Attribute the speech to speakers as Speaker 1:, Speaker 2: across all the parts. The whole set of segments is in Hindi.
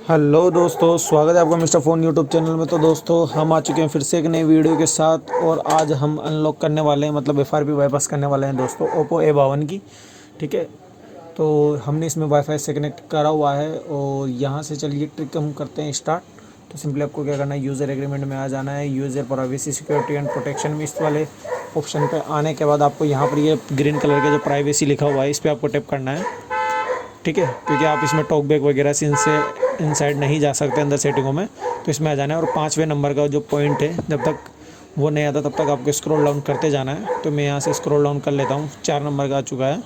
Speaker 1: हेलो दोस्तों, स्वागत है आपका मिस्टर फ़ोन यूट्यूब चैनल में। तो दोस्तों हम आ चुके हैं फिर से एक नई वीडियो के साथ और आज हम अनलॉक करने वाले हैं, मतलब FRP बाईपास करने वाले हैं दोस्तों ओप्पो A52 की। ठीक है, तो हमने इसमें वाईफाई से कनेक्ट करा हुआ है और यहाँ से चलिए ट्रिक हम करते हैं स्टार्ट। तो सिंपली आपको क्या करना है, यूज़र एग्रीमेंट में आ जाना है, user privacy security and protection में इस वाले ऑप्शन पर आने के बाद आपको यहाँ पर ये ग्रीन कलर का जो प्राइवेसी लिखा हुआ है इस पर आपको टैप करना है। ठीक है, क्योंकि आप इसमें टॉक बैक वगैरह से इनसाइड नहीं जा सकते अंदर सेटिंगों में, तो इसमें आ जाना है और 5वें नंबर का जो पॉइंट है जब तक वो नहीं आता तब तक आपको स्क्रॉल डाउन करते जाना है। तो मैं यहाँ से स्क्रॉल डाउन कर लेता हूँ, 4 नंबर का आ चुका है,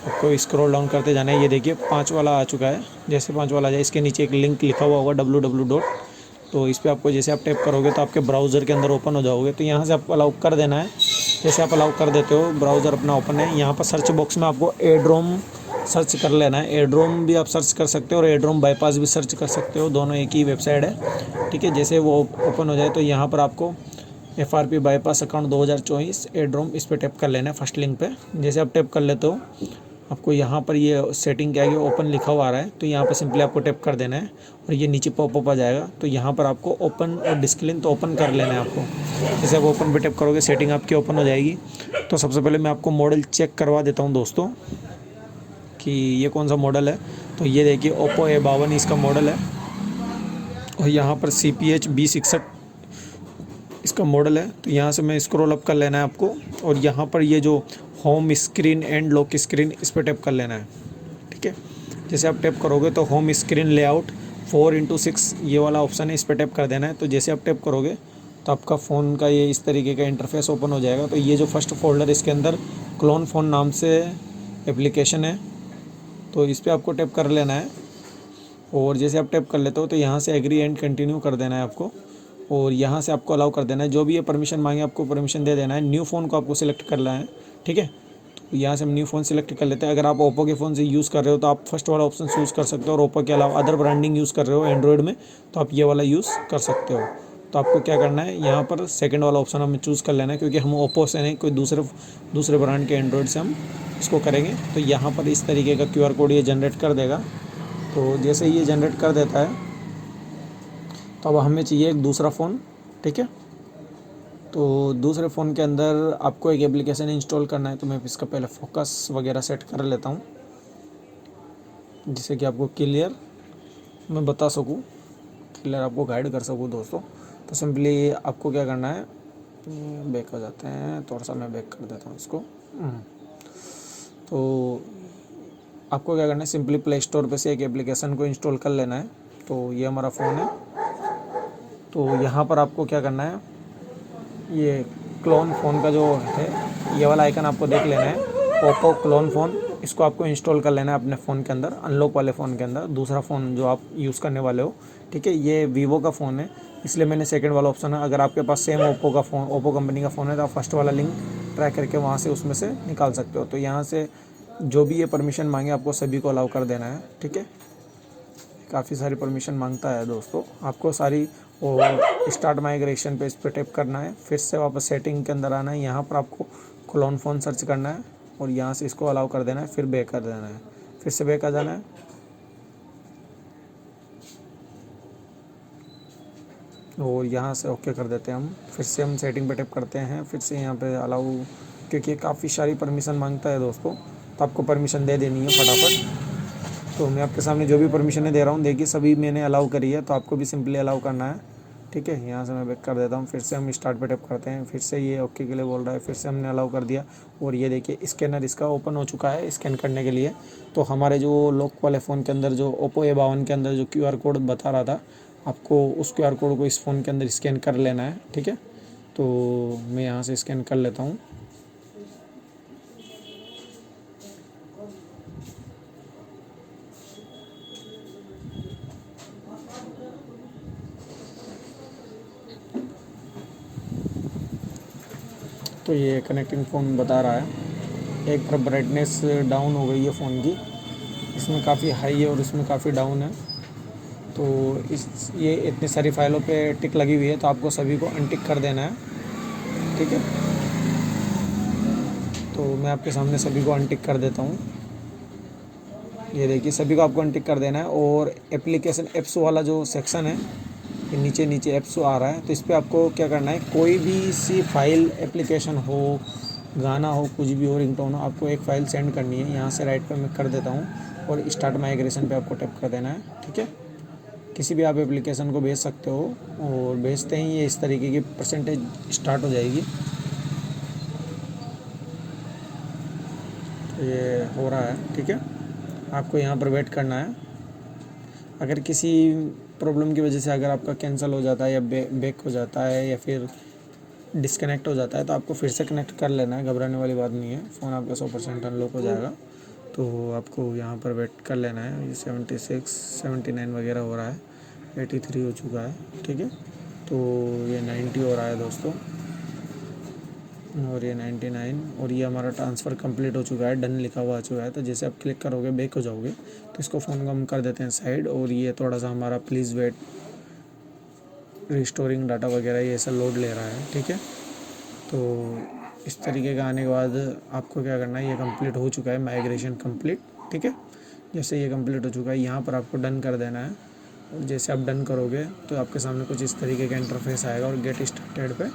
Speaker 1: आपको स्क्रॉल डाउन करते जाना है। ये देखिए 5 वाला आ चुका है। जैसे 5 वाला आ जाए इसके नीचे एक लिंक लिखा हुआ होगा www. तो इस पर आपको जैसे आप टैप करोगे तो आपके ब्राउज़र के अंदर ओपन हो जाओगे। तो यहाँ से आप अलाउ कर देना है। जैसे आप अलाउ कर देते हो ब्राउज़र अपना ओपन है, यहाँ पर सर्च बॉक्स में आपको एड्रोम सर्च कर लेना है। एड्रोम भी आप सर्च कर सकते हो और एड्रोम बाईपास भी सर्च कर सकते हो, दोनों एक ही वेबसाइट है। ठीक है, जैसे वो ओपन हो जाए तो यहाँ पर आपको FRP बाईपास अकाउंट 2024 एड्रोम इस पर टैप कर लेना है फर्स्ट लिंक पे। जैसे आप टैप कर लेते हो आपको यहाँ पर ये सेटिंग के आगे ओपन लिखा हुआ आ रहा है, तो यहाँ पर सिंपली आपको टैप कर देना है और ये नीचे पॉपअप आ जाएगा। तो यहाँ पर आपको ओपन और डिस्प्ले तो ओपन कर लेना है आपको। जैसे आप ओपन पे टैप करोगे सेटिंग आपकी ओपन हो जाएगी। तो सबसे पहले मैं आपको मॉडल चेक करवा देता हूँ दोस्तों कि ये कौन सा मॉडल है। तो ये देखिए ओप्पो A52 इसका मॉडल है और यहाँ पर CPH B61 इसका मॉडल है। तो यहाँ से मैं स्क्रॉल अप कर लेना है आपको और यहाँ पर ये जो home screen and lock screen इस पर टैप कर लेना है। ठीक है, जैसे आप टैप करोगे तो होम स्क्रीन लेआउट 4x6 ये वाला ऑप्शन है, इस पर टैप कर देना है। तो जैसे आप टैप करोगे तो आपका फ़ोन का ये इस तरीके का इंटरफेस ओपन हो जाएगा। तो ये जो फर्स्ट फोल्डर इसके अंदर क्लोन फ़ोन नाम से एप्लीकेशन है, तो इस पर आपको टैप कर लेना है और जैसे आप टैप कर लेते हो तो यहाँ से एग्री एंड कंटिन्यू कर देना है आपको और यहाँ से आपको अलाउ कर देना है। जो भी ये परमिशन मांगे आपको परमिशन दे देना है। न्यू फ़ोन को आपको सिलेक्ट करना है। ठीक है, तो यहाँ से हम न्यू फ़ोन सिलेक्ट कर लेते हैं। अगर आप ओप्पो के फ़ोन से यूज़ कर रहे हो तो आप फर्स्ट वाला ऑप्शन यूज़ कर सकते हो और ओप्पो के अलावा अदर ब्रांडिंग यूज़ कर रहे हो एंड्रॉयड में तो आप ये वाला यूज़ कर सकते हो। तो आपको क्या करना है, यहाँ पर सेकंड वाला ऑप्शन हमें चूज़ कर लेना है, क्योंकि हम ओप्पो से नहीं कोई दूसरे ब्रांड के एंड्रॉयड से हम इसको करेंगे। तो यहाँ पर इस तरीके का QR कोड ये जनरेट कर देगा। तो जैसे ये जनरेट कर देता है तो अब हमें चाहिए एक दूसरा फ़ोन। ठीक है, तो दूसरे फ़ोन के अंदर आपको एक एप्लीकेशन इंस्टॉल करना है। तो मैं इसका पहले फोकस वगैरह सेट कर लेता हूँ जिससे कि आपको क्लियर मैं बता सकूँ, क्लियर आपको गाइड कर सकूँ दोस्तों। तो सिंपली आपको क्या करना है, बैक आ जाते हैं, थोड़ा सा मैं बैक कर देता हूँ इसको। तो आपको क्या करना है, सिंपली प्ले स्टोर पे से एक एप्लीकेशन को इंस्टॉल कर लेना है। तो ये हमारा फ़ोन है। तो यहाँ पर आपको क्या करना है, ये क्लोन फ़ोन का जो है ये वाला आइकन आपको देख लेना है, ओप्पो क्लोन फ़ोन। इसको आपको इंस्टॉल कर लेना है अपने फ़ोन के अंदर, अनलॉक वाले फ़ोन के अंदर, दूसरा फ़ोन जो आप यूज़ करने वाले हो। ठीक है, ये वीवो का फ़ोन है इसलिए मैंने सेकंड वाला ऑप्शन है। अगर आपके पास सेम ओप्पो कंपनी का फ़ोन है तो आप फर्स्ट वाला लिंक ट्राई करके वहाँ से उसमें से निकाल सकते हो। तो यहाँ से जो भी ये परमिशन मांगे आपको सभी को अलाउ कर देना है। ठीक है, काफ़ी सारी परमिशन मांगता है दोस्तों, आपको सारी। और स्टार्ट माइग्रेशन पे इस पर टैप करना है, फिर से वापस सेटिंग के अंदर आना है, यहाँ पर आपको क्लोन फ़ोन सर्च करना है और यहाँ से इसको अलाउ कर देना है, फिर बैक कर देना है, फिर से बैक आ जाना है और यहाँ से ओके कर देते हैं हम। फिर से हम सेटिंग पे टैप करते हैं, फिर से यहाँ पे अलाउ, क्योंकि ये काफ़ी सारी परमिशन मांगता है दोस्तों, तो आपको परमिशन दे देनी है फटाफट। तो मैं आपके सामने जो भी परमिशन दे रहा हूँ देखिए सभी मैंने अलाउ करी है, तो आपको भी सिंपली अलाउ करना है। ठीक है, यहाँ से मैं बैक कर देता हूँ, फिर से हम स्टार्ट पे टैप करते हैं, फिर से ये ओके के लिए बोल रहा है, फिर से हमने अलाउ कर दिया और ये देखिए स्कैनर इसका ओपन हो चुका है स्कैन करने के लिए। तो हमारे जो लॉक वाले फ़ोन के अंदर जो ओप्पो A52 के अंदर जो QR कोड बता रहा था आपको, उस QR कोड को इस फ़ोन के अंदर स्कैन कर लेना है। ठीक है, तो मैं यहाँ से स्कैन कर लेता हूँ। तो ये कनेक्टिंग फ़ोन बता रहा है, एक तरफ ब्राइटनेस डाउन हो गई है फ़ोन की, इसमें काफ़ी हाई है और इसमें काफ़ी डाउन है। तो ये इतनी सारी फाइलों पे टिक लगी हुई है तो आपको सभी को अनटिक कर देना है। ठीक है, तो मैं आपके सामने सभी को अनटिक कर देता हूँ। ये देखिए सभी को आपको अनटिक कर देना है। और एप्लीकेशन ऐप्स वाला जो सेक्शन है, ये नीचे नीचे ऐप्स आ रहा है, तो इस पर आपको क्या करना है, कोई भी सी फाइल, एप्लीकेशन हो, गाना हो, कुछ भी हो, रिंगटोन हो, आपको एक फ़ाइल सेंड करनी है। यहाँ से राइट पे मैं कर देता हूँ और स्टार्ट माइग्रेशन पे आपको टैप कर देना है। ठीक है, किसी भी आप एप्लीकेशन को भेज सकते हो और भेजते ही ये इस तरीके की परसेंटेज स्टार्ट हो जाएगी। तो ये हो रहा है। ठीक है, आपको यहाँ पर वेट करना है। अगर किसी प्रॉब्लम की वजह से अगर आपका कैंसिल हो जाता है या बैक हो जाता है या फिर डिस्कनेक्ट हो जाता है, तो आपको फिर से कनेक्ट कर लेना है, घबराने वाली बात नहीं है। फ़ोन आपका 100% अनलॉक हो जाएगा। तो आपको यहाँ पर वेट कर लेना है। ये 76 79 वगैरह हो रहा है, 83 हो चुका है। ठीक है, तो ये 90 हो रहा है दोस्तों, और ये 99, और ये हमारा ट्रांसफ़र कंप्लीट हो चुका है, डन लिखा हुआ आ चुका है। तो जैसे आप क्लिक करोगे बैक हो जाओगे, तो इसको फ़ोन को हम कर देते हैं साइड। और ये थोड़ा सा हमारा प्लीज़ वेट, रिस्टोरिंग डाटा वगैरह ये सब लोड ले रहा है। ठीक है, तो इस तरीके का आने के बाद आपको क्या करना है, ये कंप्लीट हो चुका है, माइग्रेशन कंप्लीट। ठीक है, जैसे ये कंप्लीट हो चुका है, यहाँ पर आपको डन कर देना है। और जैसे आप डन करोगे तो आपके सामने कुछ इस तरीके का इंटरफेस आएगा और गेट स्टार्टेड पे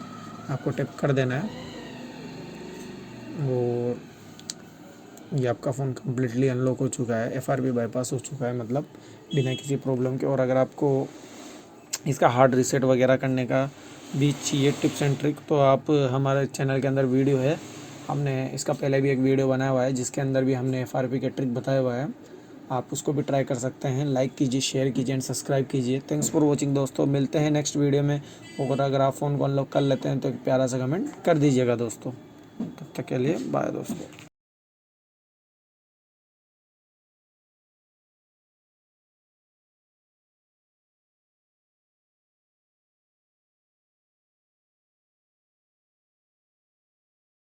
Speaker 1: आपको टैप कर देना है। और ये आपका फ़ोन कम्प्लीटली अनलॉक हो चुका है, FRP बाईपास हो चुका है, मतलब बिना किसी प्रॉब्लम के। और अगर आपको इसका हार्ड रीसेट वगैरह करने का भी चाहिए टिप्स एंड ट्रिक, तो आप हमारे चैनल के अंदर वीडियो है, हमने इसका पहले भी एक वीडियो बनाया हुआ है जिसके अंदर भी हमने FRP के ट्रिक बताया हुआ है। आप उसको भी ट्राई कर सकते हैं। लाइक कीजिए, शेयर कीजिए एंड सब्सक्राइब कीजिए। थैंक्स फॉर वॉचिंग दोस्तों, मिलते हैं नेक्स्ट वीडियो में। और अगर आप फ़ोन को अनलॉक कर लेते हैं तो एक प्यारा सा कमेंट कर दीजिएगा दोस्तों। तब तक के लिए बाय दोस्तों।